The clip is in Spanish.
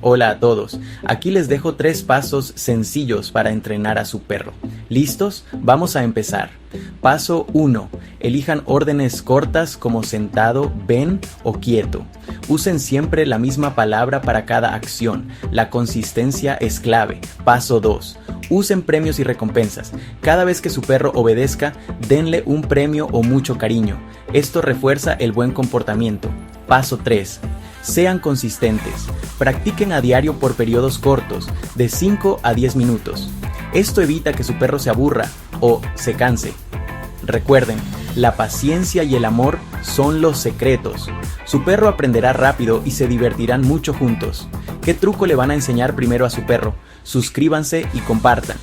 Hola a todos, aquí les dejo 3 pasos sencillos para entrenar a su perro. ¿Listos? Vamos a empezar. Paso 1. Elijan órdenes cortas como sentado, ven o quieto. Usen siempre la misma palabra para cada acción. La consistencia es clave. Paso 2. Usen premios y recompensas. Cada vez que su perro obedezca, denle un premio o mucho cariño. Esto refuerza el buen comportamiento. Paso 3. Sean consistentes. Practiquen a diario por periodos cortos, de 5 a 10 minutos. Esto evita que su perro se aburra o se canse. Recuerden, la paciencia y el amor son los secretos. Su perro aprenderá rápido y se divertirán mucho juntos. ¿Qué truco le van a enseñar primero a su perro? Suscríbanse y compartan.